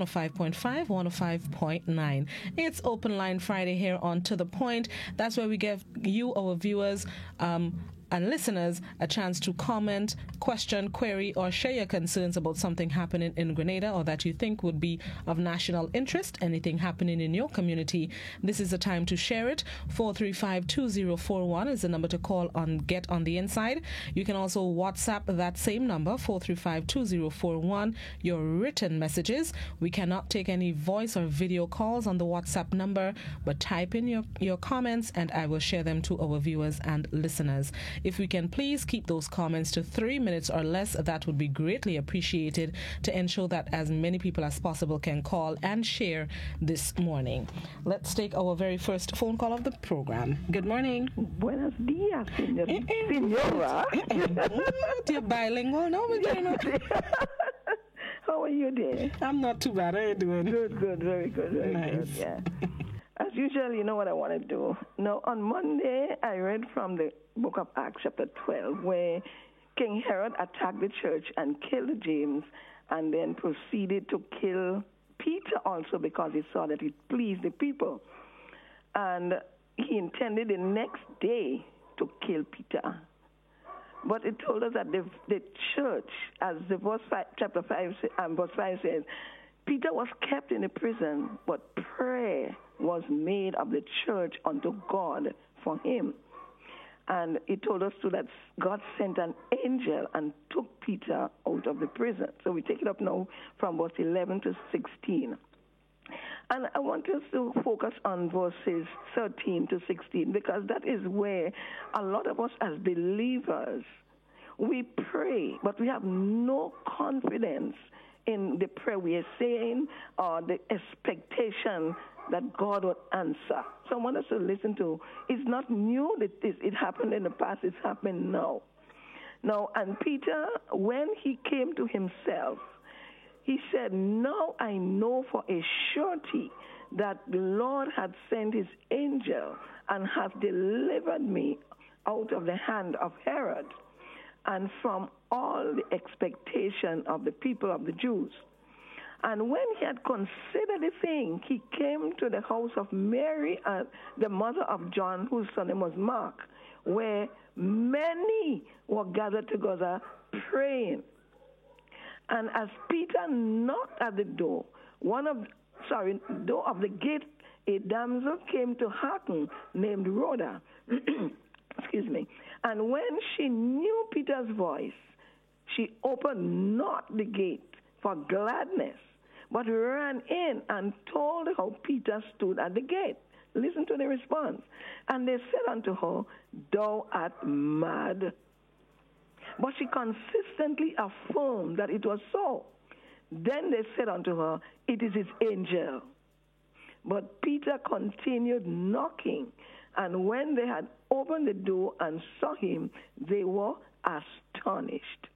105.5, 105.9. It's Open Line Friday here on To The Point. That's where we give you, our viewers, and listeners a chance to comment, question, query, or share your concerns about something happening in Grenada or that you think would be of national interest, anything happening in your community. This is the time to share it. 435-2041 is the number to call on Get on the Inside. You can also WhatsApp that same number, 435-2041, your written messages. We cannot take any voice or video calls on the WhatsApp number, but type in your comments and I will share them to our viewers and listeners. If we can please keep those comments to 3 minutes or less, that would be greatly appreciated to ensure that as many people as possible can call and share this morning. Let's take our very first phone call of the program. Good morning. Buenos días, senora. You're bilingual now, Madonna. How are you there? I'm not too bad. How are you doing? Good, very good, very nice. Good, yeah. As usual, you know what I want to do. Now, on Monday, I read from the book of Acts, chapter 12, where King Herod attacked the church and killed James, and then proceeded to kill Peter also because he saw that it pleased the people. And he intended the next day to kill Peter. But it told us that the church, as the chapter 5, verse 5 says, Peter was kept in a prison, but prayer was made of the church unto God for him. And it told us too that God sent an angel and took Peter out of the prison. So we take it up now from verse 11 to 16. And I want us to focus on verses 13 to 16 because that is where a lot of us as believers, we pray, but we have no confidence in the prayer we are saying or the expectation that God would answer. So I want us to listen to, it's not new that it happened in the past, it's happening now. Now, and Peter, when he came to himself, he said, now I know for a surety that the Lord had sent his angel and hath delivered me out of the hand of Herod and from all the expectation of the people of the Jews. And when he had considered the thing, he came to the house of Mary, the mother of John, whose surname was Mark, where many were gathered together praying. And as Peter knocked at the door, door of the gate, a damsel came to hearken named Rhoda. Excuse me. And when she knew Peter's voice, she opened not the gate for gladness, but ran in and told how Peter stood at the gate. Listen to the response. And they said unto her, thou art mad. But she consistently affirmed that it was so. Then they said unto her, it is his angel. But Peter continued knocking, and when they had opened the door and saw him, they were astonished.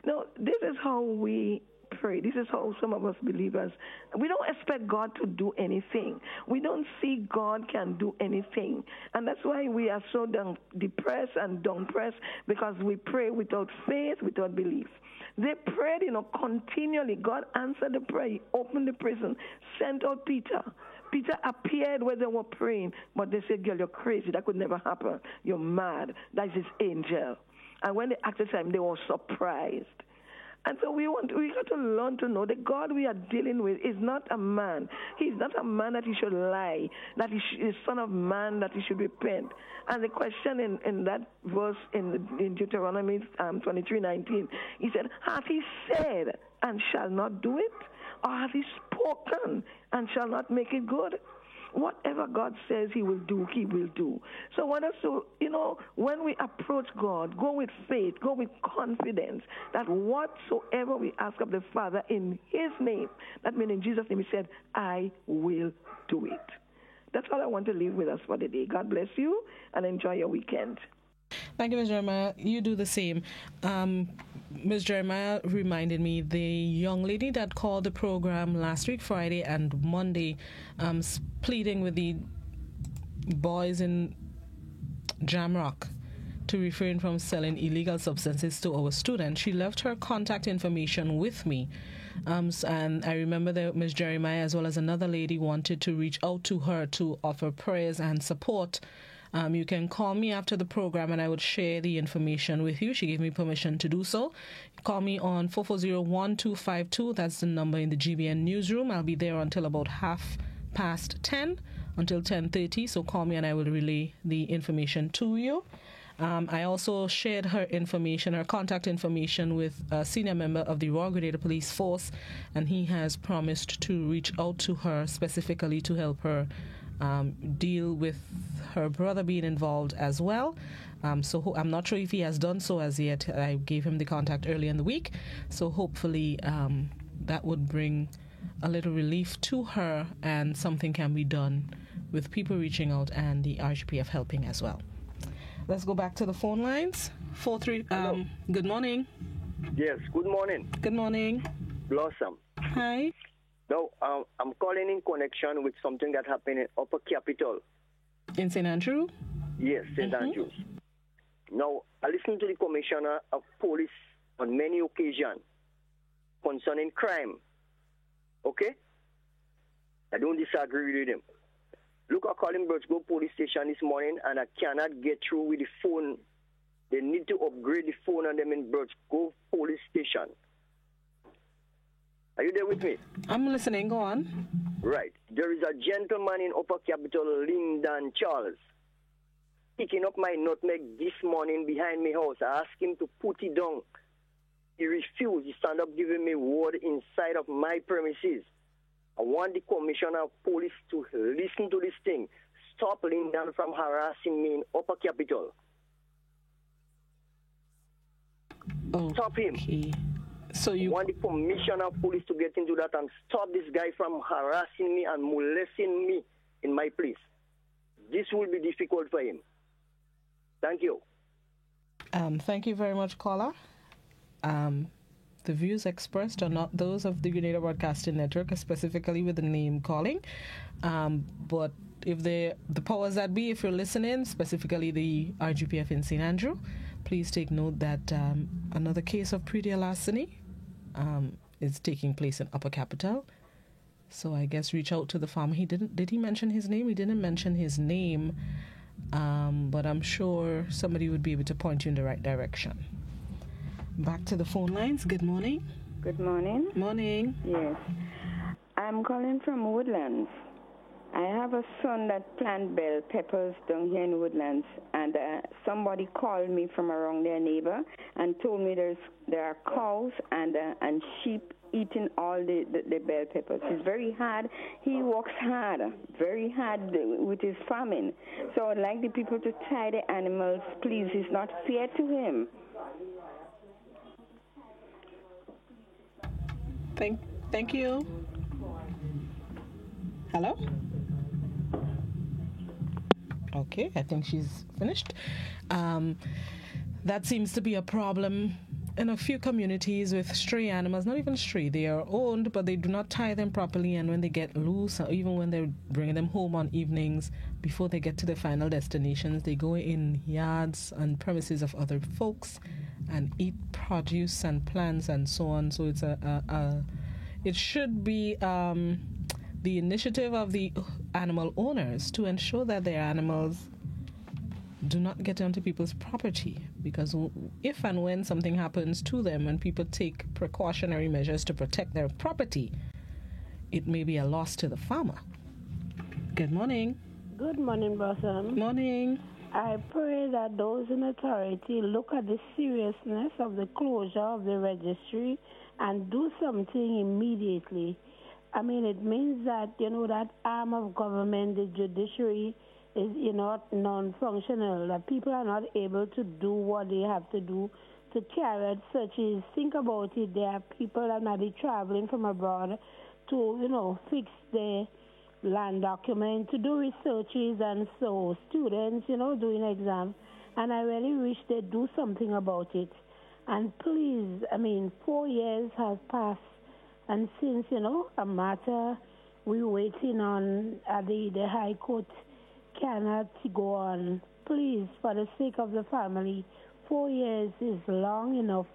Now, this is how we pray. This is how some of us believers, we don't expect God to do anything. We don't see God can do anything. And that's why we are so depressed and downpressed, because we pray without faith, without belief. They prayed, continually. God answered the prayer. He opened the prison, sent out Peter. Peter appeared where they were praying, but they said, girl, you're crazy. That could never happen. You're mad. That is his angel. And when they asked him, they were surprised. And so we got to learn to know that God we are dealing with is not a man. He's not a man that he should lie, that he is son of man, that he should repent. And the question in that verse in Deuteronomy 23:19, he said, hath he said and shall not do it? Or hath he spoken and shall not make it good? Whatever God says he will do, he will do. So what else? So, when we approach God, go with faith, go with confidence that whatsoever we ask of the Father in his name, that means in Jesus' name, he said, I will do it. That's all I want to leave with us for the day. God bless you and enjoy your weekend. Thank you, Ms. Jeremiah. You do the same. Ms. Jeremiah reminded me the young lady that called the program last week, Friday and Monday, pleading with the boys in Jamrock to refrain from selling illegal substances to our students. She left her contact information with me. And I remember that Ms. Jeremiah, as well as another lady, wanted to reach out to her to offer prayers and support. You can call me after the program and I would share the information with you. She gave me permission to do so. Call me on 440-1252. That's the number in the GBN newsroom. I'll be there until about 10:30, until 10:30. So call me and I will relay the information to you. I also shared her information, her contact information, with a senior member of the Royal Grenada Police Force, and he has promised to reach out to her specifically to help her deal with her brother being involved as well. So I'm not sure if he has done so as yet. I gave him the contact early in the week. So hopefully that would bring a little relief to her and something can be done with people reaching out and the RGPF helping as well. Let's go back to the phone lines. Good morning. Yes, good morning. Good morning. Blossom. Hi. Now, I'm calling in connection with something that happened in Upper Capitol. In St. Andrew? Yes, St. Andrews. Now, I listened to the Commissioner of Police on many occasions concerning crime. Okay? I don't disagree with him. Look, I called him Birchgrove Police Station this morning and I cannot get through with the phone. They need to upgrade the phone on them in Birchgrove Police Station. Are you there with me? I'm listening. Go on. Right. There is a gentleman in Upper Capitol, Lyndon Charles, picking up my nutmeg this morning behind my house. I asked him to put it down. He refused. He stand up giving me word inside of my premises. I want the Commissioner of Police to listen to this thing. Stop Lyndon from harassing me in Upper Capitol. Stop him. So you I want the Commissioner of Police to get into that and stop this guy from harassing me and molesting me in my place. This will be difficult for him. Thank you. Thank you very much, caller. The views expressed are not those of the Grenada Broadcasting Network, specifically with the name calling. But if the powers that be, if you're listening, specifically the RGPF in St. Andrew, please take note that another case of pre-deal larceny is taking place in Upper Capitol. So I guess reach out to the farmer. Did he mention his name? He didn't mention his name, but I'm sure somebody would be able to point you in the right direction. Back to the phone lines. Good morning. Good morning. Morning. Yes. I'm calling from Woodlands. I have a son that plant bell peppers down here in Woodlands, and somebody called me from around their neighbor and told me there are cows and sheep eating all the bell peppers. It's very hard. He works hard, very hard with his farming. So I'd like the people to tie the animals, please. It's not fair to him. Thank you. Hello? Okay, I think she's finished. That seems to be a problem in a few communities with stray animals. Not even stray, they are owned, but they do not tie them properly, and when they get loose, or even when they're bringing them home on evenings, before they get to their final destinations, they go in yards and premises of other folks and eat produce and plants and so on. So it's it should be the initiative of the animal owners to ensure that their animals do not get onto people's property, because if and when something happens to them and people take precautionary measures to protect their property, it may be a loss to the farmer. Good morning. Good morning, Blossom. Morning. I pray that those in authority look at the seriousness of the closure of the registry and do something immediately. I mean, it means that, that arm of government, the judiciary, is, non-functional, that people are not able to do what they have to do to carry out searches. Think about it. There are people that might be traveling from abroad to, fix their land document, to do researches, and so students, doing exams. And I really wish they'd do something about it. And please, 4 years has passed. And since, a matter we're waiting on the High Court cannot go on, please, for the sake of the family, 4 years is long enough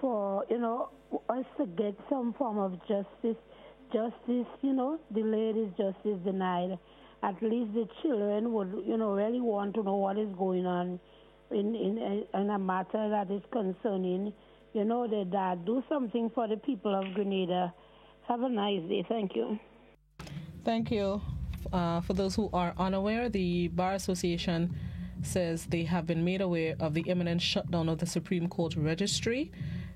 for, us to get some form of justice. Justice, delayed is justice denied. At least the children would, really want to know what is going on in a matter that is concerning, their dad. Do something for the people of Grenada. Have a nice day. Thank you. Thank you. For those who are unaware, the Bar Association says they have been made aware of the imminent shutdown of the Supreme Court registry.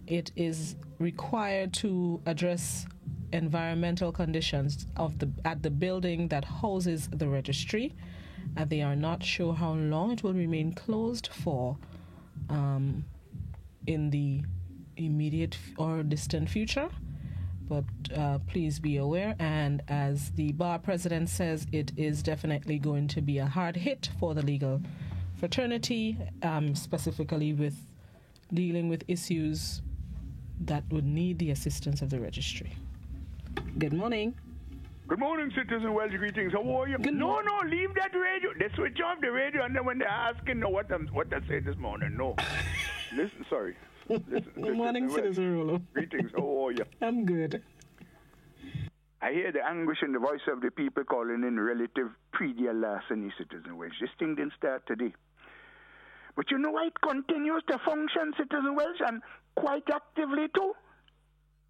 It is required to address environmental conditions at the building that houses the registry, and they are not sure how long it will remain closed for in the immediate or distant future. But please be aware, and as the bar president says, it is definitely going to be a hard hit for the legal fraternity, specifically with dealing with issues that would need the assistance of the registry. Good morning. Good morning, Citizen Welsh. Greetings. How are you? No, leave that radio. They switch off the radio, and then when they're asking what I said this morning, no. Listen, sorry. Listen, Good morning, Citizen Rolo. Greetings. How are you? I'm good. I hear the anguish in the voice of the people calling in relative pre-dear loss in the Citizen Welsh. This thing didn't start today. But you know why it continues to function, Citizen Welsh, and quite actively too?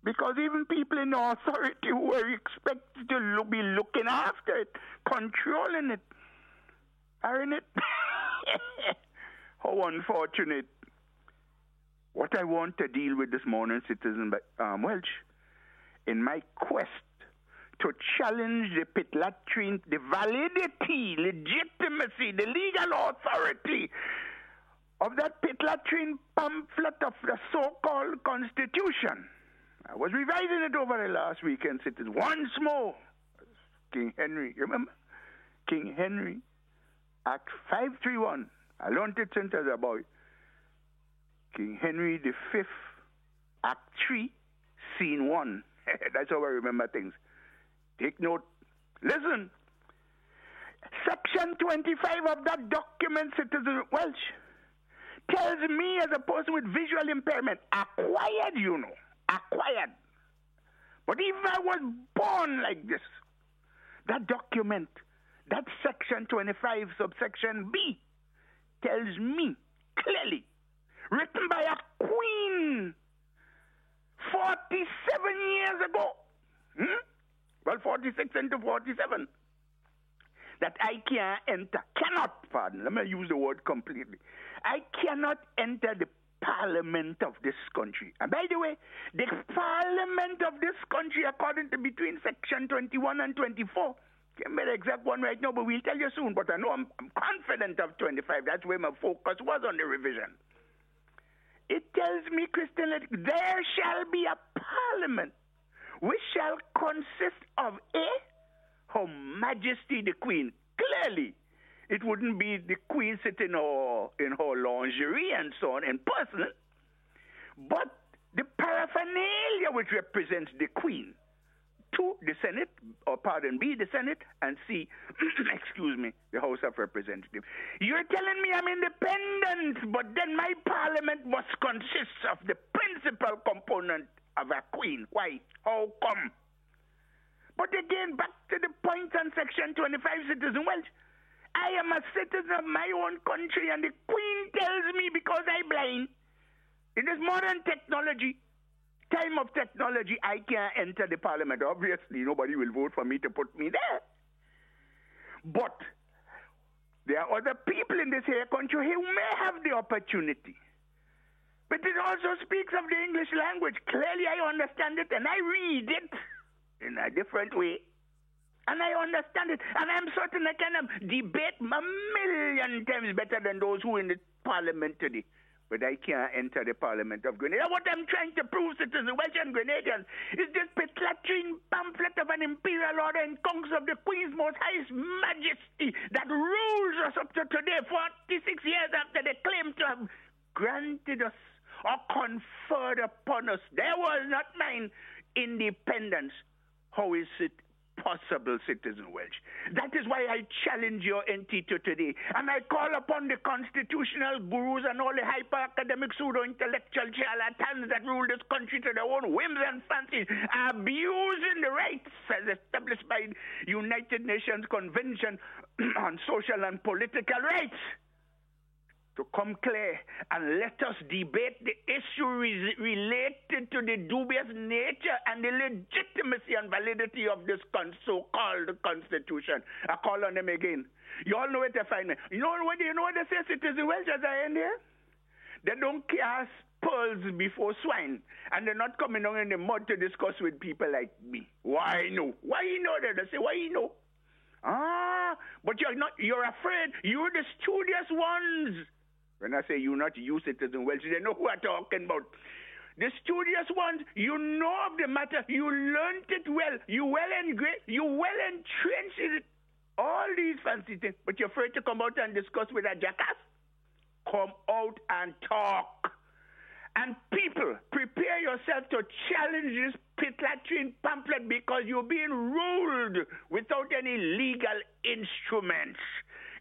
Because even people in authority who are expected to be looking after it, controlling it, are in it. How unfortunate. What I want to deal with this morning, Citizen Welsh, in my quest to challenge the pit latrine, the validity, legitimacy, the legal authority of that pit latrine pamphlet of the so-called Constitution. I was revising it over the last weekend, Citizen. Once more, King Henry, remember? King Henry, Act 531. I learned it since I was a boy. King Henry V, Act 3, Scene 1. That's how I remember things. Take note. Listen. Section 25 of that document, Citizen Welsh, tells me as a person with visual impairment, acquired, acquired. But if I was born like this, that document, that section 25, subsection B, tells me clearly, written by a queen 47 years ago, well, 46 into 47, that I cannot, let me use the word completely, I cannot enter the parliament of this country. And by the way, the parliament of this country, according to between section 21 and 24, can't remember the exact one right now, but we'll tell you soon, but I know I'm confident of 25. That's where my focus was on the revision. It tells me, Christian, there shall be a parliament which shall consist of Her Majesty the Queen. Clearly, it wouldn't be the Queen sitting in her lingerie and so on in person, but the paraphernalia which represents the Queen. 2, the Senate, B, the Senate, and C, excuse me, the House of Representatives. You're telling me I'm independent, but then my parliament must consist of the principal component of a queen. Why? How come? But again, back to the point on Section 25, Citizen Welsh. I am a citizen of my own country, and the Queen tells me because I'm blind, in this modern technology, time of technology, I can't enter the parliament. Obviously, nobody will vote for me to put me there. But there are other people in this here country who may have the opportunity. But it also speaks of the English language. Clearly, I understand it, and I read it in a different way. And I understand it. And I'm certain I can debate a million times better than those who are in the parliament today. But I can't enter the Parliament of Grenada. What I'm trying to prove, citizens, Welsh and Grenadians, is this latrine pamphlet of an imperial order and conks of the Queen's most highest majesty that rules us up to today, 46 years after they claim to have granted us or conferred upon us. There was not mine independence. How is it impossible, Citizen Welch. That is why I challenge your entity today. And I call upon the constitutional gurus and all the hyper-academic pseudo-intellectual charlatans that rule this country to their own whims and fancies, abusing the rights as established by the United Nations Convention on Social and Political Rights, to come clear and let us debate the issue related to the dubious nature and the legitimacy and validity of this so-called Constitution. I call on them again. You all know where to find me. You know what they say, Citizen Welch, as I end here? They don't cast pearls before swine, and they're not coming down in the mud to discuss with people like me. Why no? Why you know that? They say, why you know? But you're afraid. You're the studious ones. When I say you, not you, Citizen Welch, they know who I'm talking about. The studious ones, you know of the matter. You learned it well. You well entrenched in it. All these fancy things. But you're afraid to come out and discuss with a jackass? Come out and talk. And people, prepare yourself to challenge this pit latrine pamphlet because you're being ruled without any legal instruments.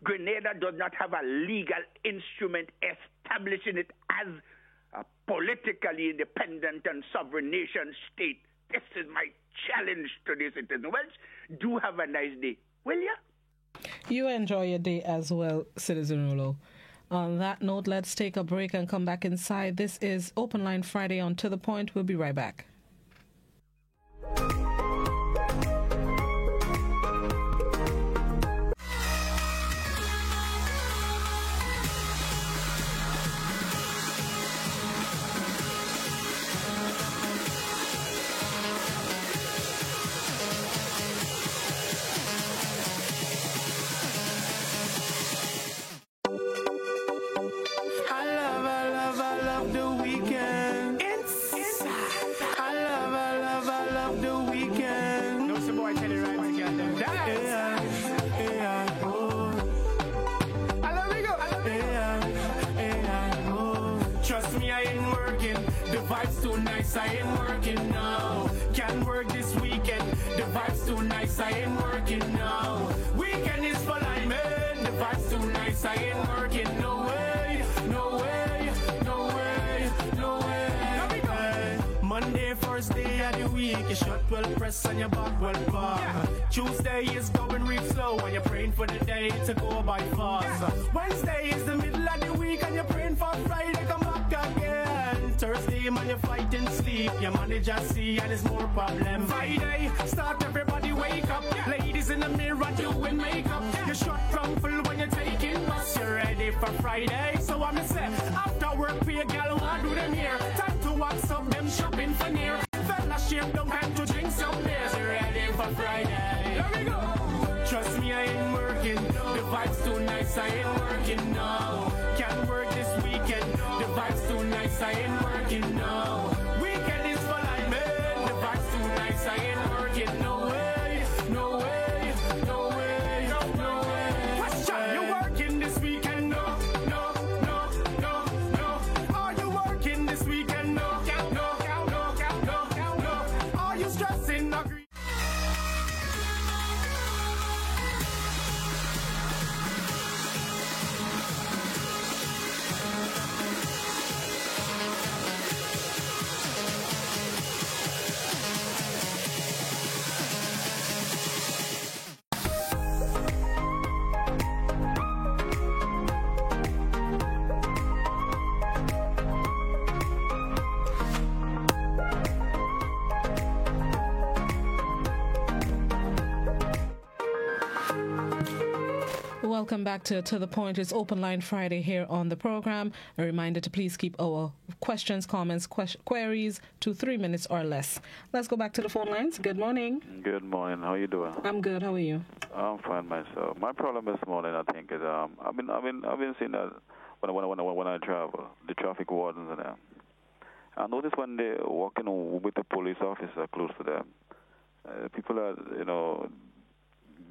Grenada does not have a legal instrument establishing it as a politically independent and sovereign nation state. This is my challenge to the Citizen Welch. Do have a nice day, will ya? You enjoy your day as well, Citizen Rulo. On that note, let's take a break and come back inside. This is Open Line Friday on To The Point. We'll be right back. I ain't working now. Can't work this weekend. The vibe's too nice. I ain't working now. Weekend is for like man. The vibe's too nice. I ain't working. No way. No way. No way. No way. Monday, first day of the week. You shut well press and your back well park. Tuesday is going real slow and you're praying for the day to go by fast. Wednesday is the middle of the week and you're praying for Friday come back again. Thursday, man, you're fighting sleep. Your manager see and there's more problem. Friday, start everybody wake up. Ladies in the mirror doing makeup. You shut from full when you're taking bus. You're ready for Friday. So I'm a set. After work, pay a gal who do them here. Time to wax up them shopping for near. Fellowship, don't time to drink some beers. You're ready for Friday. Here we go. Trust me, I ain't working. The vibe's too nice, I ain't working now. Can't work this weekend. The vibe's too nice, I ain't working now. Weekend is for like man. The vibe's too nice, I ain't working. No way, no way, no way, no way. Question, you working this weekend? No, no, no, no, no. Are you working this weekend? No, no, no, no, no, no. Are you stressing? Agree? Welcome back to The Point. It's Open Line Friday here on the program. A reminder to please keep our questions, comments, queries to 3 minutes or less. Let's go back to the phone lines. Good morning. Good morning. How you doing? I'm good. How are you? I'm fine myself. My problem this morning, I think, is I've been seeing that when I travel, the traffic wardens and them. I notice when they're walking with the police officer close to them, people are,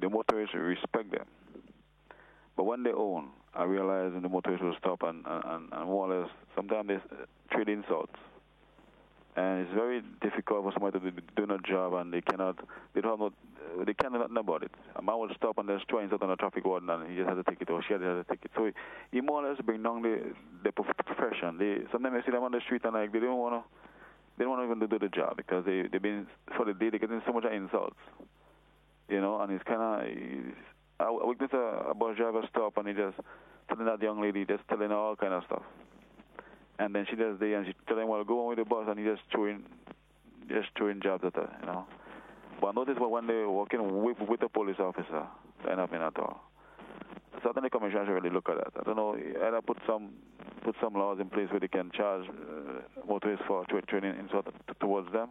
the motorists respect them. But when they own, I realize the motorists will stop and more or less, sometimes they trade insults. And it's very difficult for somebody to be doing a job and they can't know nothing about it. A man will stop and just try something on a traffic warden and he just has a ticket or she has a ticket. So he more or less bring down the profession. Sometimes I see them on the street and like they don't want to even do the job because they've been for the day they're getting so much insults, and it's kind of. I witnessed a bus driver stop and he just telling that young lady, just telling her all kind of stuff. And then she does there and she telling him, well, go on with the bus, and he just throwing jobs at her, But I noticed when they're working with a police officer, that ain't happening at all. Certainly, the commission should really look at that. I don't know, either put some laws in place where they can charge motorists for training towards them,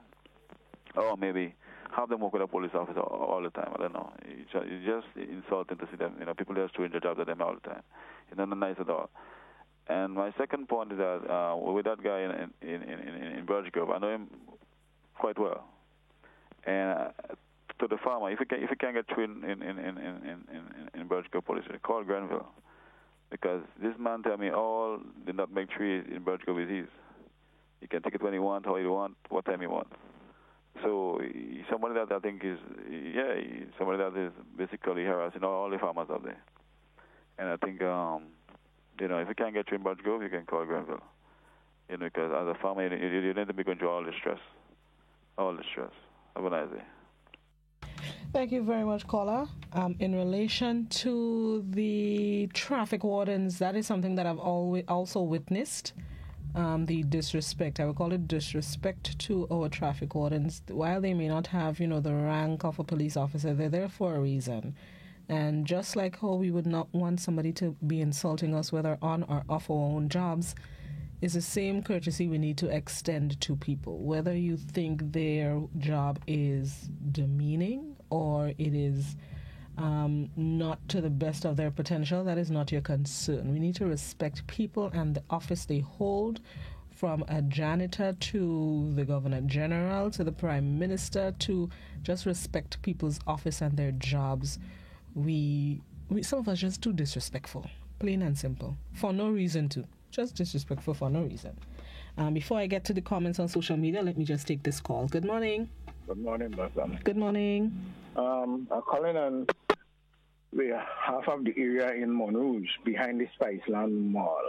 or maybe have them work with a police officer all the time. I don't know. It's just insulting to see them. People just doing their jobs at them all the time. It's not nice at all. And my second point is that with that guy in Birch Grove, I know him quite well. And to the farmer, if you can get through in Birch Grove police, call Grenville, because this man tell me all the nutmeg trees in Birch Grove is his. He can take it when he wants, how he wants, what time he wants. So he's somebody that I think is somebody that is basically harassing all the farmers out there. And I think if you can't get through in Birch Grove, you can call Grenville. Because as a farmer, you need to be going through all the stress. Have a nice day. Thank you very much, caller. In relation to the traffic wardens, that is something that I've always also witnessed. The disrespect, I would call it disrespect to our traffic wardens. While they may not have, the rank of a police officer, they're there for a reason. And just like how we would not want somebody to be insulting us, whether on or off our own jobs, is the same courtesy we need to extend to people. Whether you think their job is demeaning or it is not to the best of their potential, that is not your concern. We need to respect people and the office they hold, from a janitor to the Governor General to the Prime Minister, to just respect people's office and their jobs. We some of us just too disrespectful, plain and simple, for no reason to. Just disrespectful for no reason. Before I get to the comments on social media, let me just take this call. Good morning. Good morning, Bassam. Good morning. I'm calling on half of the area in Monrouge behind the Spiceland Mall.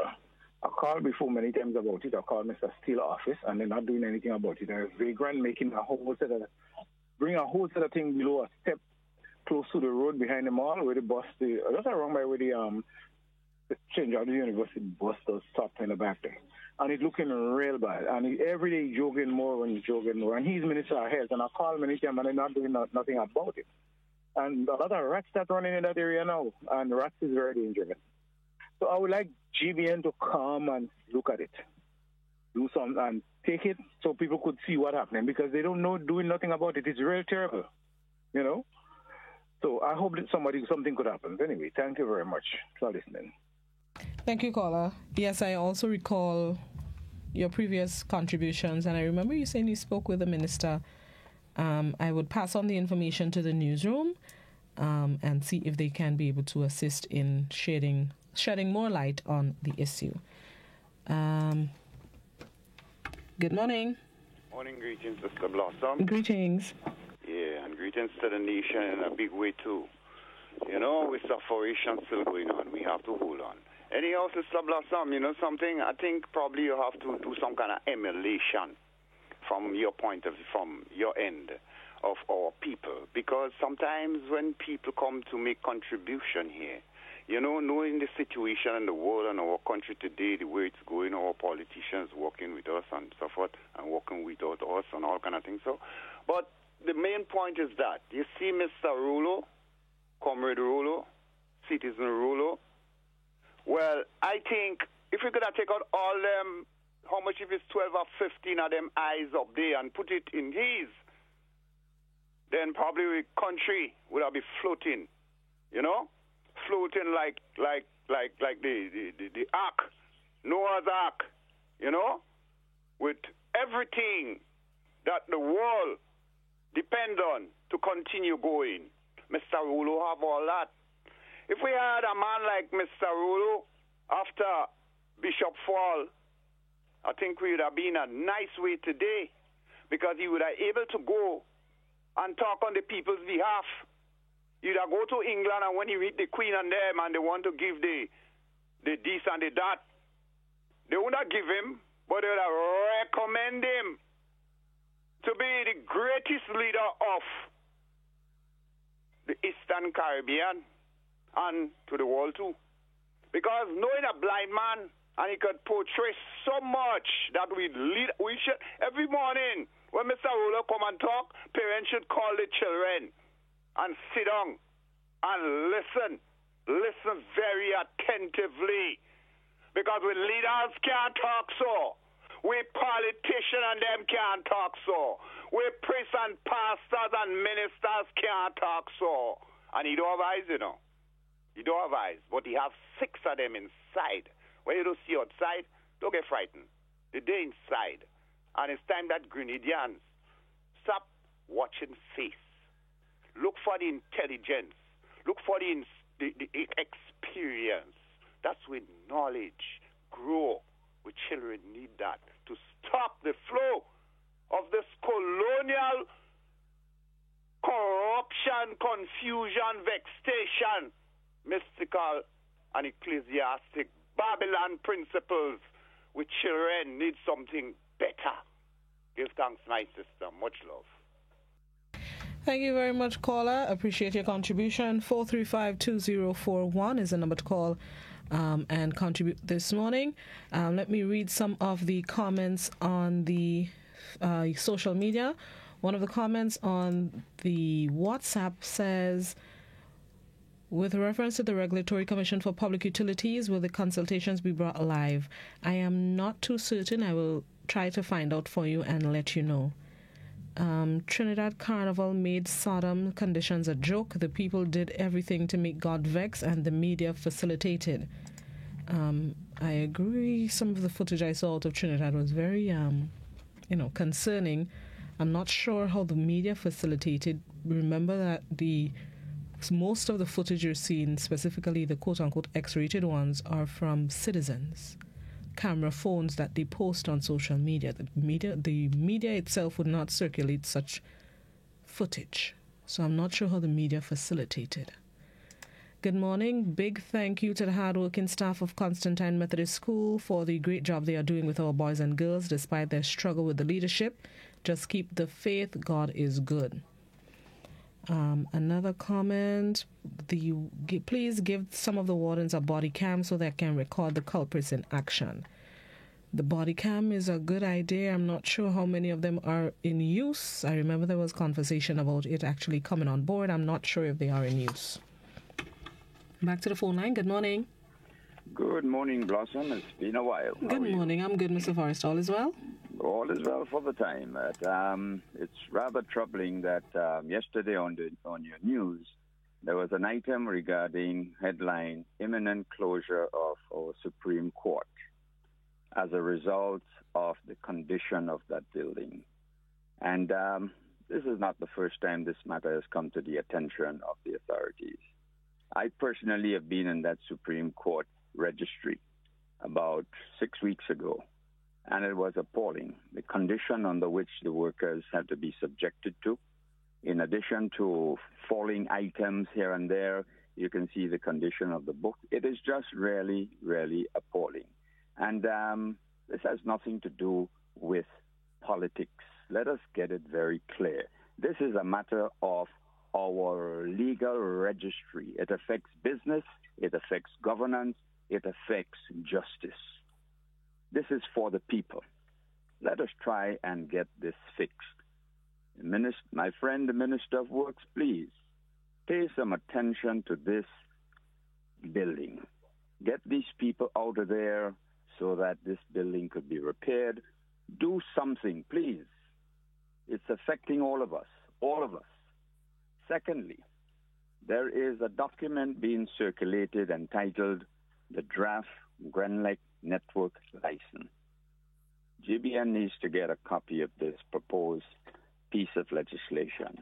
I called before many times about it. I called Mr. Steele office and they're not doing anything about it. They're vagrant making a whole set of thing below a step close to the road behind the mall where the bus, just around by where the change out the university bus does stop in the back there. And it's looking real bad. And every day jogging more and jogging more. And he's Minister of Health. And I call many times and they're not doing nothing about it. And a lot of rats start running in that area now. And rats is very dangerous. So I would like GBN to come and look at it. Do some and take it so people could see what's happening. Because they don't know doing nothing about it. It's really terrible. So I hope that something could happen. Anyway, thank you very much for listening. Thank you, caller. Yes, I also recall your previous contributions, and I remember you saying you spoke with the minister. I would pass on the information to the newsroom and see if they can be able to assist in shedding more light on the issue. Good morning. Morning, greetings, Mr. Blossom. Greetings. Yeah, and greetings to the nation in a big way, too. With suffocation still going on, we have to hold on. Anyhow, Sister Blossom, something, I think probably you have to do some kind of emulation from your point of view, from your end of our people. Because sometimes when people come to make contribution here, knowing the situation in the world and our country today, the way it's going, our politicians working with us and so forth, and working without us and all kind of things. But the main point is that, you see Mr. Rolo, Comrade Rolo, Citizen Rolo, well, I think if we could have taken out all them, how much if it's 12 or 15 of them eyes up there and put it in his, then probably the country would have been floating, floating like the ark, Noah's ark, with everything that the world depend on to continue going. Mr. Rolo have all that. If we had a man like Mr. Rolo after Bishop Fall, I think we would have been a nice way today. because he would have able to go and talk on the people's behalf. He'd have go to England, and when he meet the Queen and them, and they want to give the this and the that, they would not give him, but they would have recommend him to be the greatest leader of the Eastern Caribbean and to the world too. Because knowing a blind man, and he could portray so much that we should, every morning when Mr. Rolo come and talk, parents should call the children and sit down and listen very attentively. Because we leaders can't talk so. We politicians and them can't talk so. We priests and pastors and ministers can't talk so. And he don't have eyes, you know. He don't have eyes, but he has 6 of them inside. When you don't see outside, don't get frightened. They're inside. And it's time that Grenadians stop watching face. Look for the intelligence. Look for the experience. That's when knowledge grow. We children need that to stop the flow of this colonial corruption, confusion, vexation, mystical and ecclesiastic Babylon principles. We children need something better. Give thanks, my sister. Much love. Thank you very much, caller. Appreciate your contribution. 435-2041 is the number to call and contribute this morning. Let me read some of the comments on the social media. One of the comments on the WhatsApp says, with reference to the Regulatory Commission for Public Utilities, will the consultations be brought live? I am not too certain. I will try to find out for you and let you know. Trinidad Carnival made Sodom conditions a joke. The people did everything to make God vex, and the media facilitated. I agree. Some of the footage I saw out of Trinidad was very, concerning. I'm not sure how the media facilitated. Remember that most of the footage you're seeing, specifically the quote-unquote X-rated ones, are from citizens. Camera phones that they post on social media. The media itself would not circulate such footage. So I'm not sure how the media facilitated. Good morning. Big thank you to the hardworking staff of Constantine Methodist School for the great job they are doing with our boys and girls despite their struggle with the leadership. Just keep the faith. God is good. Another comment, please give some of the wardens a body cam so they can record the culprits in action. The body cam is a good idea. I'm not sure how many of them are in use. I remember there was conversation about it actually coming on board. I'm not sure if they are in use. Back to the phone line. Good morning. Good morning, Blossom. It's been a while. Good morning. I'm good, Mr. Forrest. All is well? All is well for the time. It's rather troubling that yesterday on your news, there was an item regarding headline, imminent closure of our Supreme Court as a result of the condition of that building. And this is not the first time this matter has come to the attention of the authorities. I personally have been in that Supreme Court registry about 6 weeks ago. And it was appalling, the condition under which the workers had to be subjected to. In addition to falling items here and there, you can see the condition of the book. It is just really, really appalling. And this has nothing to do with politics. Let us get it very clear. This is a matter of our legal registry. It affects business, it affects governance, it affects justice. This is for the people. Let us try and get this fixed. My friend, the Minister of Works, please pay some attention to this building. Get these people out of there so that this building could be repaired. Do something, please. It's affecting all of us, all of us. Secondly, there is a document being circulated entitled the Draft GrenLec Network License. GBN needs to get a copy of this proposed piece of legislation.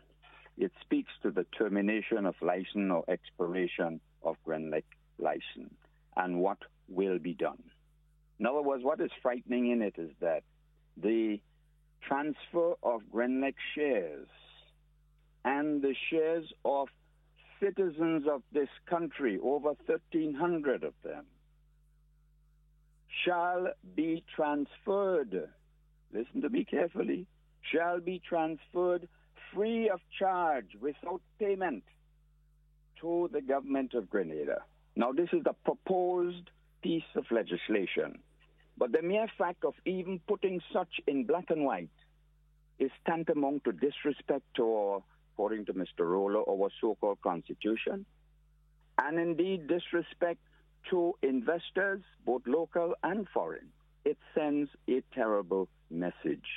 It speaks to the termination of license or expiration of GrenLec license and what will be done. In other words, what is frightening in it is that the transfer of Grenlex shares and the shares of citizens of this country, over 1,300 of them, shall be transferred, listen to me carefully, shall be transferred free of charge, without payment, to the government of Grenada. Now, this is the proposed piece of legislation, but the mere fact of even putting such in black and white is tantamount to disrespect to our, according to Mr. Roller, our so-called constitution, and indeed disrespect to investors, both local and foreign. It sends a terrible message.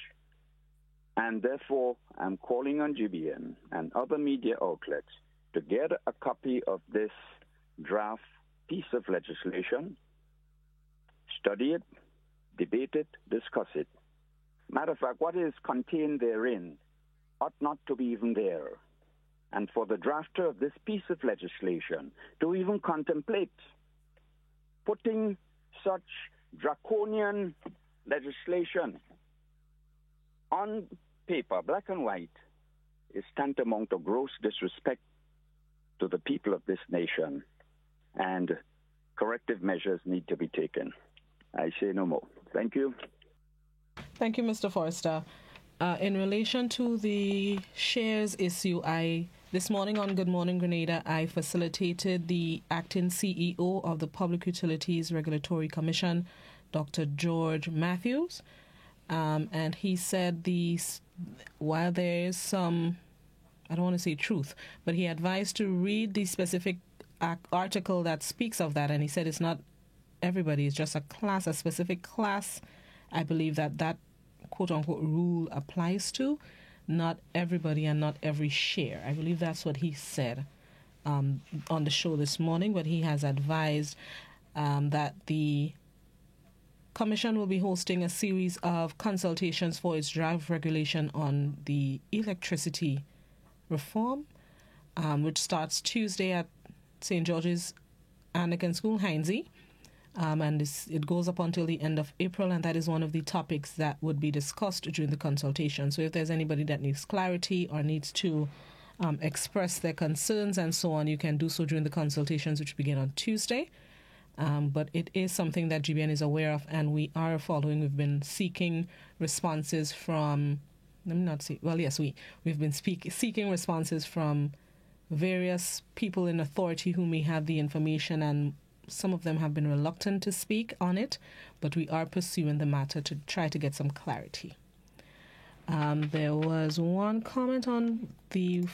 And therefore, I'm calling on GBN and other media outlets to get a copy of this draft piece of legislation, study it, debate it, discuss it. Matter of fact, what is contained therein ought not to be even there. And for the drafter of this piece of legislation to even contemplate putting such draconian legislation on paper, black and white, is tantamount to gross disrespect to the people of this nation, and corrective measures need to be taken. I say no more. Thank you. Thank you, Mr. Forrester. In relation to the shares issue, this morning on Good Morning Grenada, I facilitated the acting CEO of the Public Utilities Regulatory Commission, Dr. George Matthews, and he said while there is some, I don't want to say truth, but he advised to read the specific article that speaks of that, and he said it's not everybody, it's just a specific class, I believe that quote-unquote rule applies to, not everybody and not every share. I believe that's what he said on the show this morning, but he has advised that the Commission will be hosting a series of consultations for its draft regulation on the electricity reform, which starts Tuesday at St. George's Anglican School, Hindesy. And it goes up until the end of April, and that is one of the topics that would be discussed during the consultation. So if there's anybody that needs clarity or needs to express their concerns and so on, you can do so during the consultations, which begin on Tuesday. But it is something that GBN is aware of, and we are following. We've been seeking responses from, we've been seeking responses from various people in authority who may have the information, and some of them have been reluctant to speak on it, but we are pursuing the matter to try to get some clarity. There was one comment on the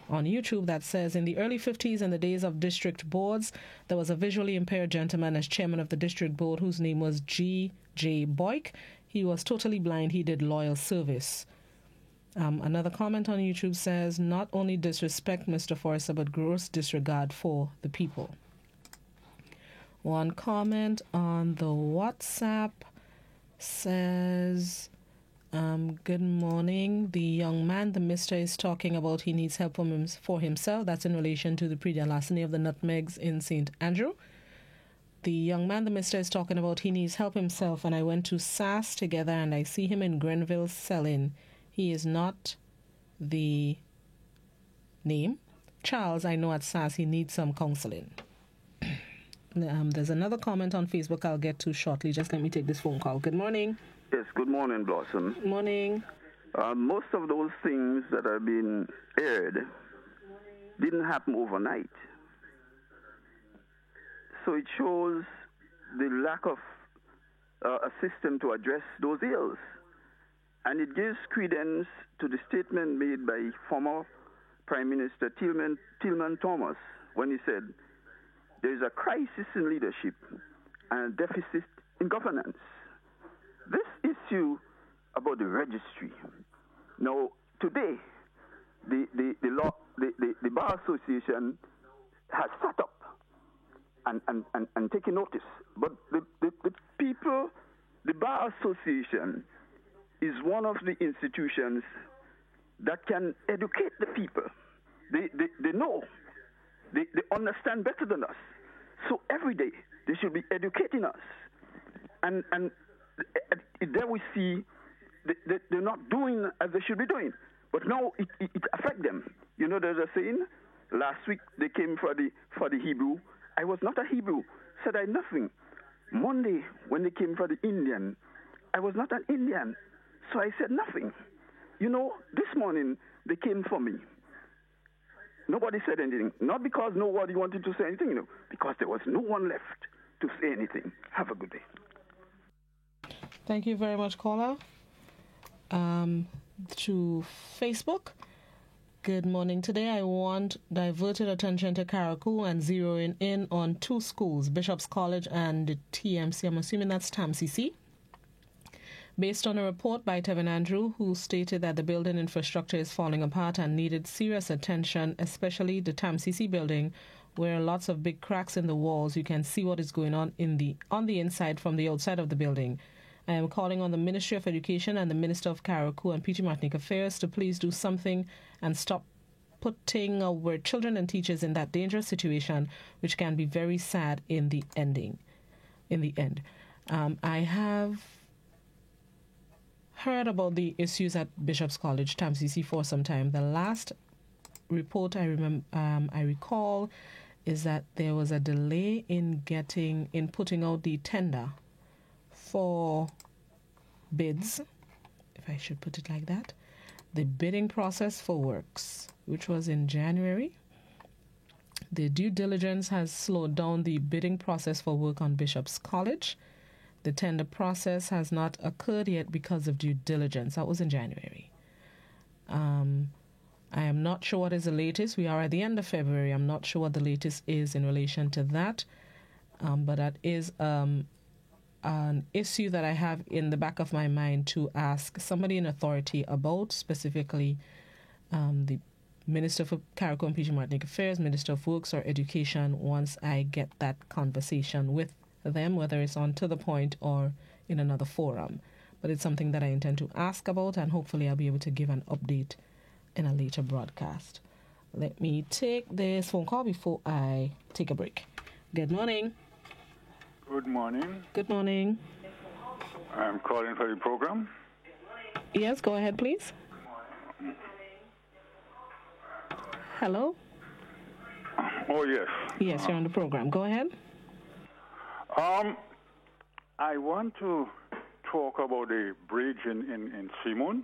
on YouTube that says, in the early 50s, in the days of district boards, there was a visually impaired gentleman as chairman of the district board whose name was G.J. Boyk. He was totally blind. He did loyal service. Another comment on YouTube says, not only disrespect Mr. Forrester, but gross disregard for the people. One comment on the WhatsApp says, good morning. The young man the mister is talking about, he needs help for himself. That's in relation to the pre-deal larceny of the nutmegs in St. Andrew. The young man the mister is talking about, he needs help himself, and I went to SAS together and I see him in Grenville selling. He is not the name. Charles, I know at SAS he needs some counseling. There's another comment on Facebook I'll get to shortly. Just let me take this phone call. Good morning. Yes, good morning, Blossom. Morning. Most of those things that have been aired didn't happen overnight. So it shows the lack of a system to address those ills. And it gives credence to the statement made by former Prime Minister Tillman Thomas when he said, there is a crisis in leadership and a deficit in governance. This issue about the registry. Now, today, the Bar Association has sat up and taken notice. But the people, the Bar Association is one of the institutions that can educate the people. They know. They understand better than us. So every day, they should be educating us. And there we see they're not doing as they should be doing. But now it affects them. You know, there's a saying, last week they came for the Hebrew. I was not a Hebrew, said I nothing. Monday, when they came for the Indian, I was not an Indian, so I said nothing. You know, this morning they came for me. Nobody said anything. Not because nobody wanted to say anything, because there was no one left to say anything. Have a good day. Thank you very much, caller. To Facebook. Good morning. Today I want diverted attention to Carriacou and zeroing in on two schools, Bishop's College and the TMC. I'm assuming that's TAMCC. Based on a report by Tevin Andrew, who stated that the building infrastructure is falling apart and needed serious attention, especially the TAMCC building, where lots of big cracks in the walls. You can see what is going on on the inside from the outside of the building. I am calling on the Ministry of Education and the Minister of Carriacou and PG Martinique Affairs to please do something and stop putting our children and teachers in that dangerous situation, which can be very sad in the end. I have heard about the issues at Bishop's College, TAMCC, for some time. The last report I recall is that there was a delay in putting out the tender for bids, if I should put it like that, the bidding process for works, which was in January. The due diligence has slowed down the bidding process for work on Bishop's College. The tender process has not occurred yet because of due diligence. That was in January. I am not sure what is the latest. We are at the end of February. I'm not sure what the latest is in relation to that. But that is an issue that I have in the back of my mind to ask somebody in authority about, specifically the Minister for Carriacou and PG Martinique Affairs, Minister of Works or Education, once I get that conversation with them, whether it's on To The Point or in another forum. But it's something that I intend to ask about, and hopefully I'll be able to give an update in a later broadcast. Let me take this phone call before I take a break. Good morning. Good morning. Good morning. I'm calling for the program. Yes, go ahead, please. Hello? Oh, yes. Yes, you're on the program. Go ahead. I want to talk about the bridge in Simon,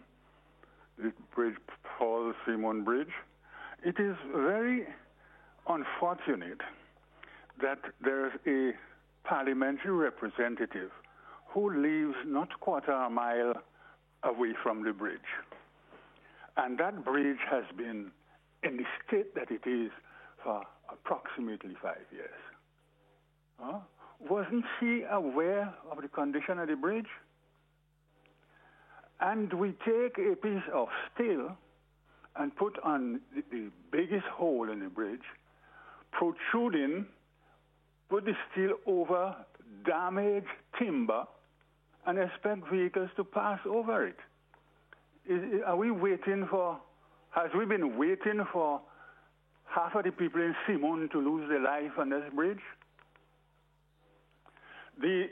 the bridge, Paul Simon Bridge. It is very unfortunate that there's a parliamentary representative who lives not quarter a mile away from the bridge. And that bridge has been in the state that it is for approximately 5 years. Wasn't she aware of the condition of the bridge? And we take a piece of steel and put on the biggest hole in the bridge, protruding, put the steel over damaged timber, and expect vehicles to pass over it. Has we been waiting for half of the people in Simon to lose their life on this bridge? The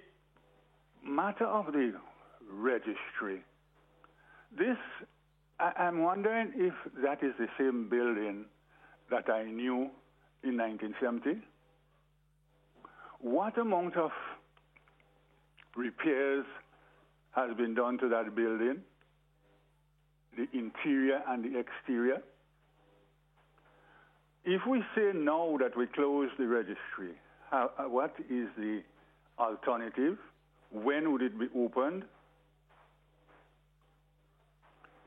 matter of the registry, I'm wondering if that is the same building that I knew in 1970. What amount of repairs has been done to that building, the interior and the exterior? If we say now that we close the registry, what is the alternative? When would it be opened?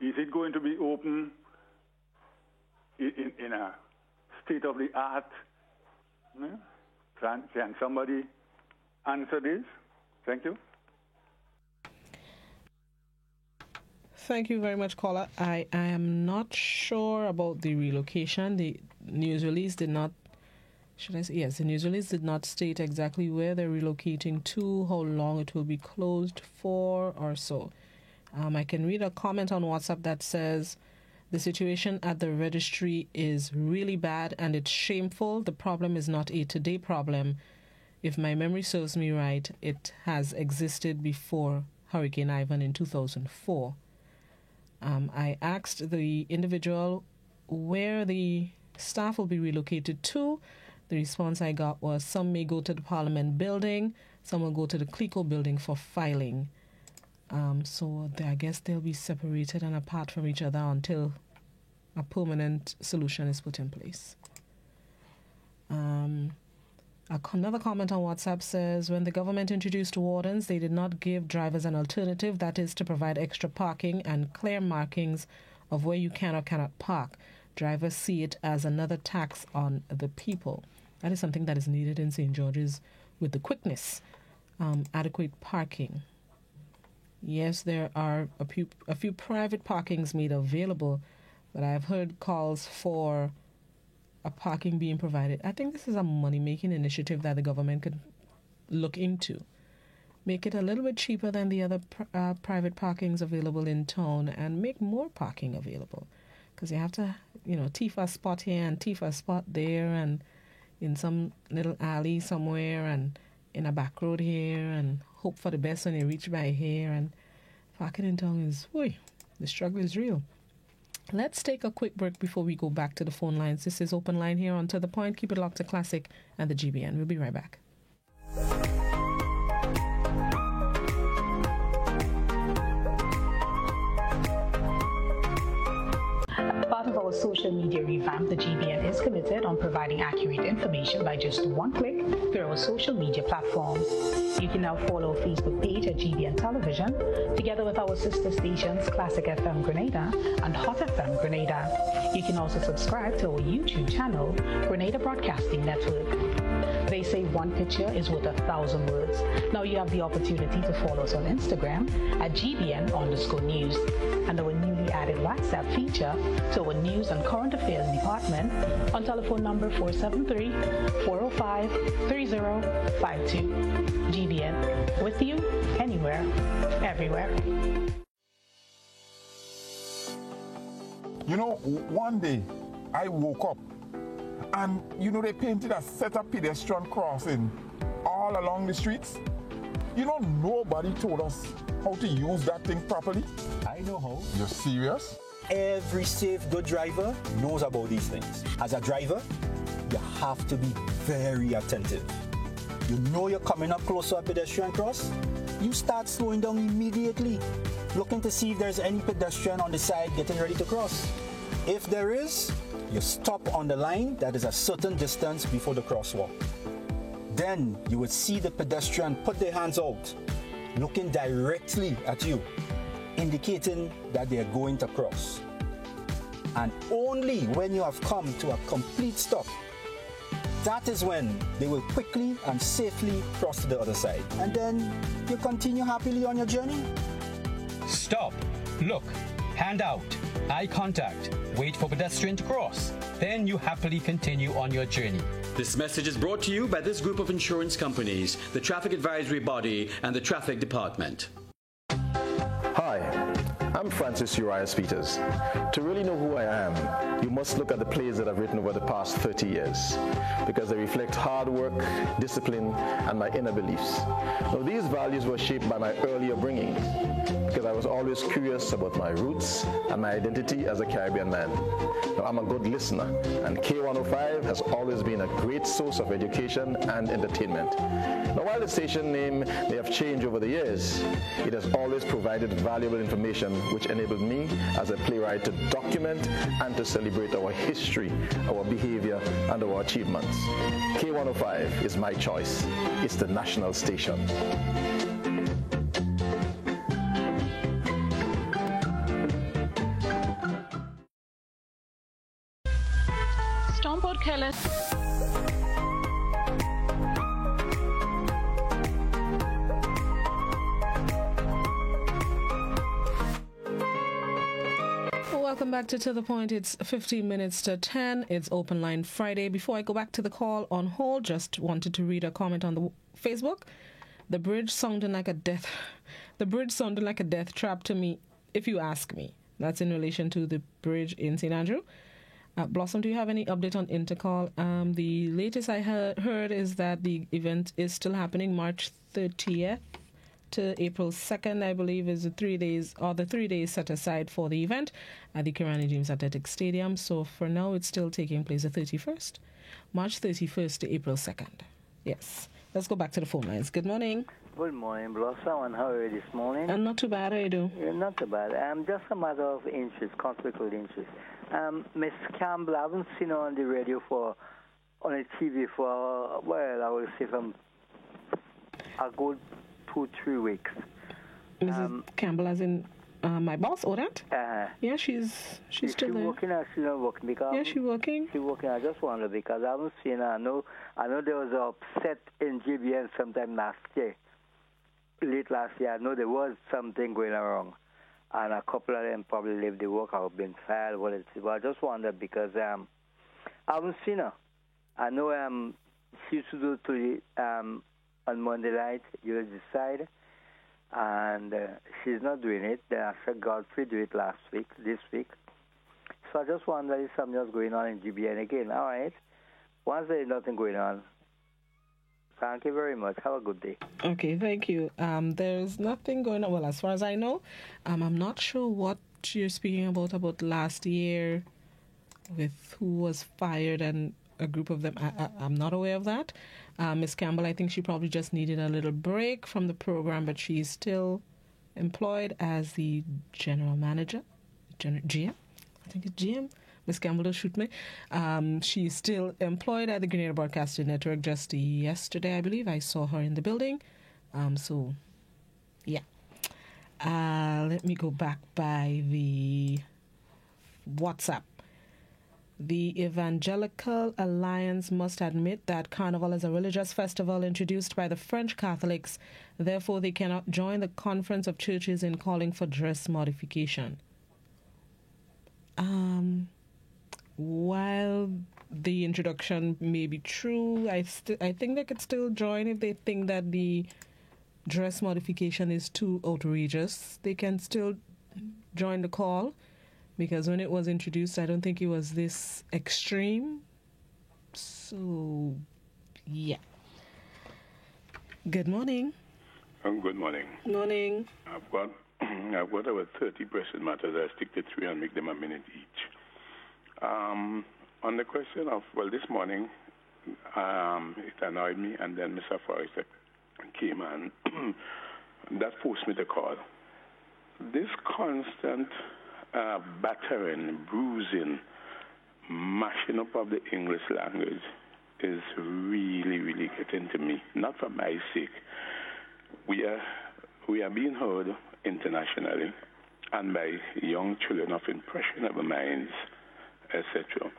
Is it going to be open in a state-of-the-art? Can somebody answer this? Thank you. Thank you very much, caller. I am not sure about the relocation. The news release did not, the news release did not state exactly where they're relocating to, how long it will be closed for, or so. I can read a comment on WhatsApp that says, the situation at the registry is really bad and it's shameful. The problem is not a today problem. If my memory serves me right, it has existed before Hurricane Ivan in 2004. I asked the individual where the staff will be relocated to. The response I got was some may go to the Parliament building, some will go to the CLICO building for filing. So I guess they'll be separated and apart from each other until a permanent solution is put in place. Another comment on WhatsApp says, when the government introduced wardens, they did not give drivers an alternative, that is to provide extra parking and clear markings of where you can or cannot park. Drivers see it as another tax on the people. That is something that is needed in St. George's with the quickness. Adequate parking. Yes, there are a few private parkings made available, but I've heard calls for a parking being provided. I think this is a money-making initiative that the government could look into. Make it a little bit cheaper than the other private parkings available in town and make more parking available. Because you have to, thief a spot here and thief a spot there and in some little alley somewhere and in a back road here and hope for the best when you reach by here. And parking in town is, the struggle is real. Let's take a quick break before we go back to the phone lines. This is Open Line here on To The Point. Keep it locked to Classic and the GBN. We'll be right back. Part of our social media revamp, the GBN is committed on providing accurate information by just one click through our social media platforms. You can now follow our Facebook page at GBN Television, together with our sister stations Classic FM Grenada and Hot FM Grenada. You can also subscribe to our YouTube channel, Grenada Broadcasting Network. They say one picture is worth 1,000 words. Now you have the opportunity to follow us on Instagram at GBN_news and our newly added WhatsApp feature to our News and Current Affairs Department on telephone number 473-405-3052. GBN, with you, anywhere, everywhere. One day I woke up and, they painted a set of pedestrian crossing all along the streets. Nobody told us how to use that thing properly. I know how. You're serious? Every safe, good driver knows about these things. As a driver, you have to be very attentive. You're coming up close to a pedestrian cross, you start slowing down immediately, looking to see if there's any pedestrian on the side getting ready to cross. If there is, you stop on the line that is a certain distance before the crosswalk. Then you would see the pedestrian put their hands out, looking directly at you, indicating that they are going to cross. And only when you have come to a complete stop, that is when they will quickly and safely cross to the other side. And then you continue happily on your journey. Stop, look, hand out, eye contact, wait for pedestrian to cross. Then you happily continue on your journey. This message is brought to you by this group of insurance companies, the Traffic Advisory Body, and the Traffic Department. Hi, I'm Francis Urias Peters. To really know who I am, you must look at the plays that I've written over the past 30 years, because they reflect hard work, discipline, and my inner beliefs. Now, these values were shaped by my earlier bringing, because I was always curious about my roots and my identity as a Caribbean man. Now, I'm a good listener, and K105 has always been a great source of education and entertainment. Now, while the station name may have changed over the years, it has always provided valuable information which enabled me as a playwright to document and to celebrate our history, our behavior, and our achievements. K105 is my choice. It's the national station. Stormport Kellis. Welcome back to The Point. It's 15 minutes to 10. It's Open Line Friday. Before I go back to the call on hold, just wanted to read a comment on the Facebook. The bridge sounded like a death trap to me, if you ask me. That's in relation to the bridge in St. Andrew. Blossom, do you have any update on Intercall? The latest I heard is that the event is still happening March 30th to April 2nd, I believe, is the 3 days set aside for the event at the Kirani James Athletic Stadium. So for now, it's still taking place the 31st, March 31st to April 2nd. Yes. Let's go back to the phone lines. Good morning. Good morning, Blossom, and how are you this morning? Not too bad, how are you doing? Yeah, not too bad. Just a matter of interest, conflict with interest. Miss Campbell, I haven't seen her on the radio on the TV for, well, I will say from a good 2-3 weeks. Mrs. Campbell, as in my boss, or that? Yeah, she's still there. Working or she's not working? Because yeah, she's working. She's working. I just wonder because I haven't seen her. I know there was an upset in GBN sometime last year, late last year. I know there was something going wrong, and a couple of them probably left the work or been fired. But I just wonder because I haven't seen her. I know she used to do to the on Monday night, you decide, and she's not doing it. Then I said Godfrey do it this week. So I just wonder if something else going on in GBN again. All right. Once there is nothing going on, thank you very much. Have a good day. Okay, thank you. There's nothing going on. Well, as far as I know, I'm not sure what you're speaking about last year with who was fired and a group of them. I'm not aware of that. Miss Campbell, I think she probably just needed a little break from the program, but she's still employed as the general manager, GM. I think it's GM. Miss Campbell, don't shoot me. She's still employed at the Grenada Broadcasting Network. Just yesterday, I believe, I saw her in the building. So, yeah. Let me go back by the WhatsApp. The Evangelical Alliance must admit that Carnival is a religious festival introduced by the French Catholics. Therefore, they cannot join the Conference of Churches in calling for dress modification. While the introduction may be true, I think they could still join if they think that the dress modification is too outrageous. They can still join the call. Because when it was introduced, I don't think it was this extreme. So, yeah. Good morning. Good morning. Morning. I've got about 30 pressing matters. I stick to 3 and make them a minute each. On the question of, well, this morning, it annoyed me, and then Mr. Forrester came and that forced me to call. This constant battering, bruising, mashing up of the English language is really, really getting to me. Not for my sake. We are being heard internationally and by young children of impressionable minds, etc.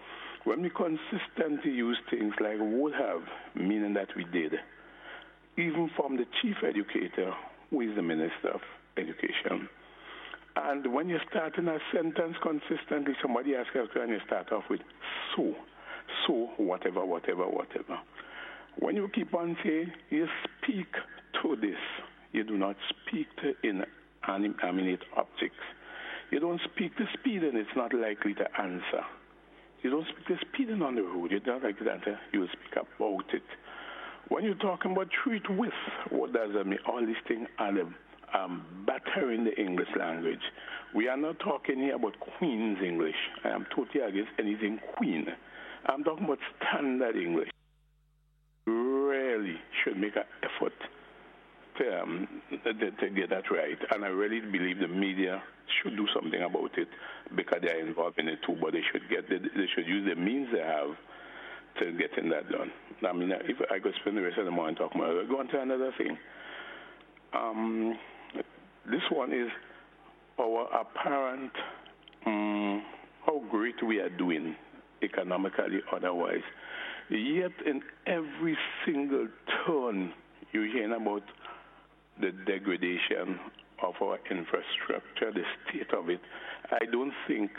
When we consistently use things like would have, meaning that we did, even from the chief educator, who is the Minister of Education. And when you start in a sentence consistently, somebody asks you and you start off with so, whatever. When you keep on saying, you speak to this, you do not speak to inanimate objects. You don't speak to speeding, it's not likely to answer. You don't speak to speeding on the road, you're not likely to answer, you will speak about it. When you're talking about treat with, what does that mean? All these things are battering the English language. We are not talking here about Queen's English. I am totally against anything Queen. I'm talking about standard English. Really should make an effort to get that right. And I really believe the media should do something about it because they are involved in it too, but they should use the means they have to getting that done. I mean, if I could spend the rest of the morning talking about it, I'll go on to another thing. This one is our apparent how great we are doing economically, otherwise. Yet in every single turn you're hearing about the degradation of our infrastructure, the state of it. I don't think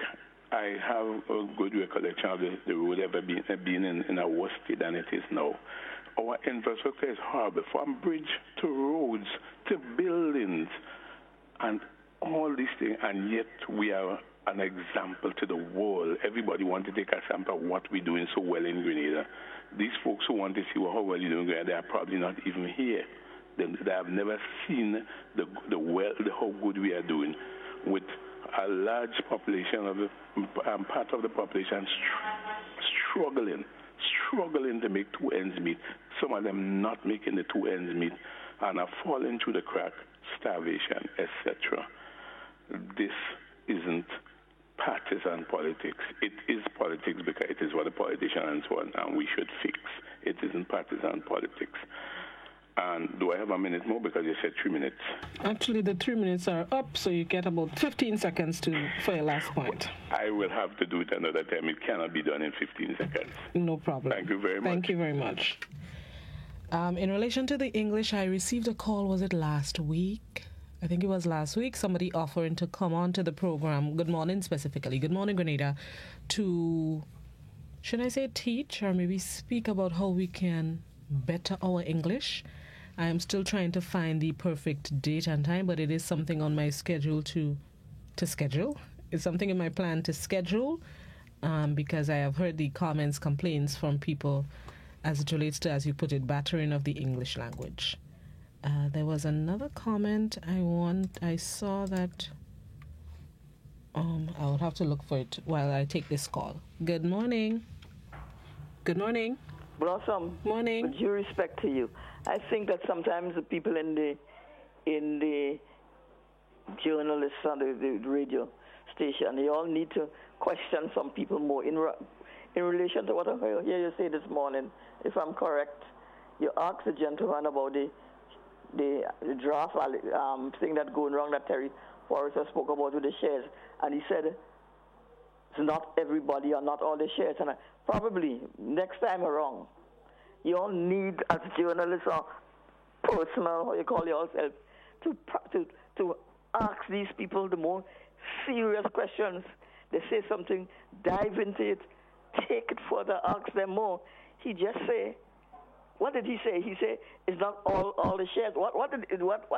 I have a good recollection of the road ever being in a worse state than it is now. Our infrastructure is horrible, from bridge to roads to buildings and all these things, and yet we are an example to the world. Everybody wants to take a sample of what we're doing so well in Grenada. These folks who want to see how well you're doing in Grenada, they are probably not even here. They have never seen how good we are doing with a large population of the part of the population struggling to make two ends meet. Some of them not making the two ends meet and are falling through the crack, starvation, etc. This isn't partisan politics. It is politics because it is what the politicians want, and we should fix. It isn't partisan politics. And do I have a minute more? Because you said 3 minutes. Actually, the 3 minutes are up, so you get about 15 seconds for your last point. I will have to do it another time. It cannot be done in 15 seconds. No problem. Thank you very much. Thank you very much. In relation to the English, I received a call, was it last week? I think it was last week, somebody offering to come on to the program, Good Morning specifically, Good Morning Grenada, to, should I say teach or maybe speak about how we can better our English. I am still trying to find the perfect date and time, but it is something on my schedule to schedule. It's something in my plan to schedule because I have heard the comments, complaints from people as it relates to, as you put it, battering of the English language. There was another comment I saw that I will have to look for it while I take this call. Good morning. Good morning. Blossom. Morning. With due respect to you, I think that sometimes the people in the journalists on the radio station, they all need to question some people more in relation to what I hear you say this morning. If I'm correct, you asked the gentleman about the draft thing that's going wrong that Terry Forrester spoke about with the shares, and he said it's not everybody or not all the shares, and probably next time around you all need, as journalists or personal, how you call yourself, to ask these people the more serious questions. They say something, dive into it, take it further, ask them more. He just say, what did he say? He said it's not all the shares. What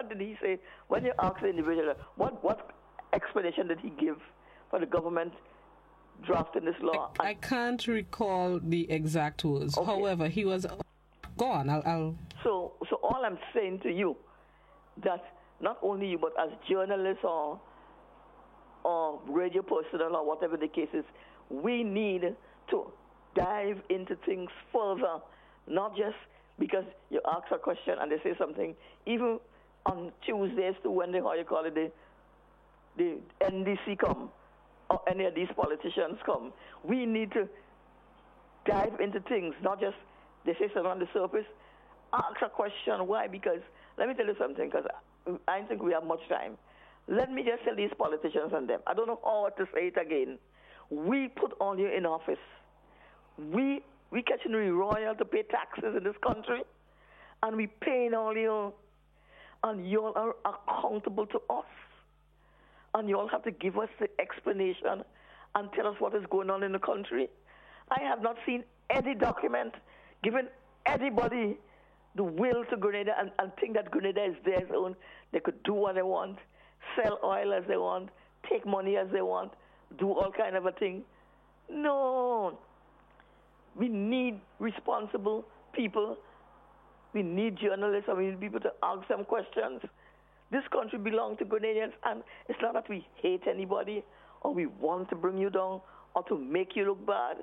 did he say when you ask the individual? What explanation did he give for the government drafting this law? I can't recall the exact words. Okay. However, he was. Go on. I'll. So all I'm saying to you, that not only you, but as journalists or radio personnel or whatever the case is, we need to dive into things further, not just because you ask a question and they say something. Even on Tuesdays too, when the NDC come, or any of these politicians come, we need to dive into things, not just they say something on the surface. Ask a question. Why? Because let me tell you something, because I don't think we have much time. Let me just tell these politicians and them, I don't know how to say it again. We put all you in office. We catching the royal to pay taxes in this country, and we paying all you, and you all are accountable to us. And you all have to give us the explanation and tell us what is going on in the country. I have not seen any document giving anybody the will to Grenada and think that Grenada is theirs own. They could do what they want, sell oil as they want, take money as they want, do all kind of a thing. No. We need responsible people. We need journalists, and we need people to ask them questions. This country belongs to Grenadians, and it's not that we hate anybody or we want to bring you down or to make you look bad.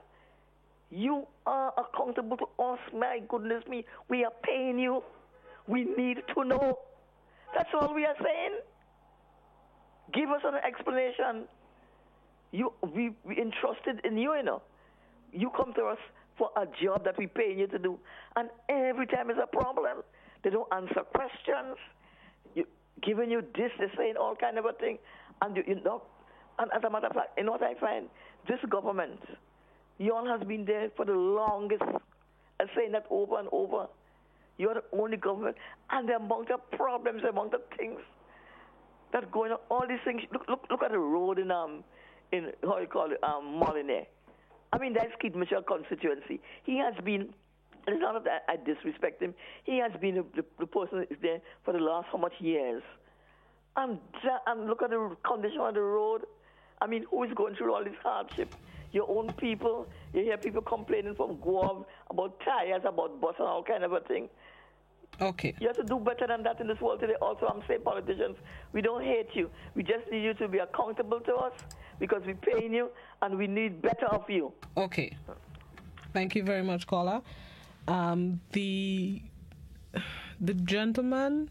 You are accountable to us. My goodness me, we are paying you. We need to know. That's all we are saying. Give us an explanation. We entrusted in you, you know. You come to us for a job that we pay you to do, and every time is a problem. They don't answer questions. Giving you this, they're saying all kind of a thing, and and as a matter of fact, you know what I find? This government, you all has been there for the longest, and saying that over and over. You're the only government, and the amount of problems, the amount of things that going on, all these things. Look at the road in how you call it, Molyneux. I mean, that's Keith Mitchell constituency. He has been. It's not that I disrespect him. He has been the person that is there for the last how much years. And look at the condition of the road. I mean, who is going through all this hardship? Your own people. You hear people complaining from Guam about tires, about bus and all kind of a thing. Okay. You have to do better than that in this world today. Also, I'm saying, politicians, we don't hate you. We just need you to be accountable to us because we're paying you and we need better of you. Okay. Thank you very much, caller. The gentleman,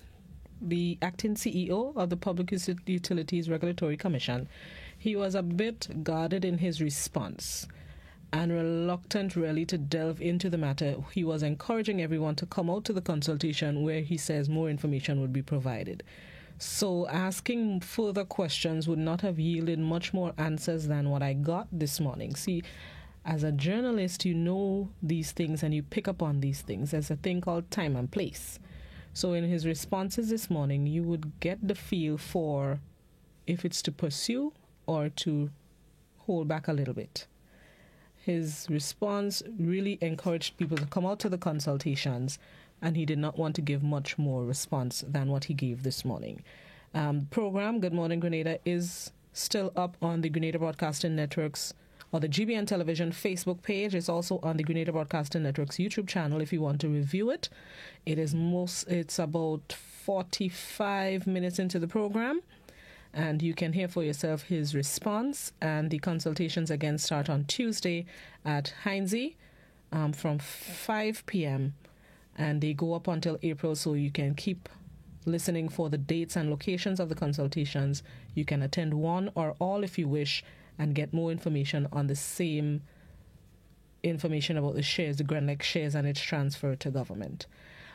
the acting CEO of the Public Utilities Regulatory Commission, he was a bit guarded in his response and reluctant really to delve into the matter. He was encouraging everyone to come out to the consultation where he says more information would be provided. So asking further questions would not have yielded much more answers than what I got this morning. See, as a journalist, you know these things and you pick up on these things. There's a thing called time and place. So in his responses this morning, you would get the feel for if it's to pursue or to hold back a little bit. His response really encouraged people to come out to the consultations, and he did not want to give much more response than what he gave this morning. Program Good Morning Grenada is still up on the Grenada Broadcasting Network's or the GBN Television Facebook page. It's also on the Grenada Broadcasting Network's YouTube channel if you want to review it. It's about 45 minutes into the program, and you can hear for yourself his response. And the consultations again start on Tuesday at Heinze from 5 p.m. and they go up until April, so you can keep listening for the dates and locations of the consultations. You can attend one or all if you wish and get more information on the same information about the shares, the Grenlex shares, and its transfer to government.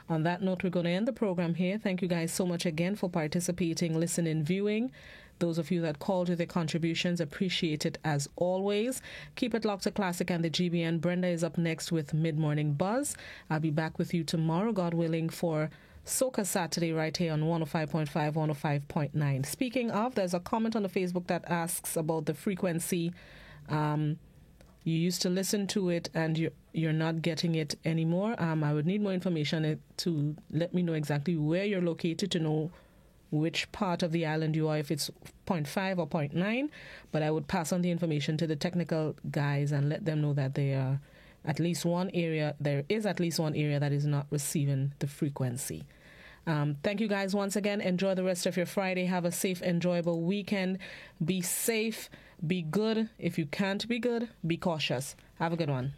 On that note, we're going to end the program here. Thank you guys so much again for participating, listening, viewing. Those of you that called with their contributions, appreciate it as always. Keep it locked to Classic and the GBN. Brenda is up next with Mid-Morning Buzz. I'll be back with you tomorrow, God willing, for Soca Saturday right here on 105.5, 105.9. Speaking of, there's a comment on the Facebook that asks about the frequency. You used to listen to it and you're not getting it anymore. I would need more information to let me know exactly where you're located to know which part of the island you are, if it's 0.5 or 0.9. But I would pass on the information to the technical guys and let them know that there is at least one area that is not receiving the frequency. Thank you guys once again. Enjoy the rest of your Friday. Have a safe, enjoyable weekend. Be safe. Be good. If you can't be good, be cautious. Have a good one.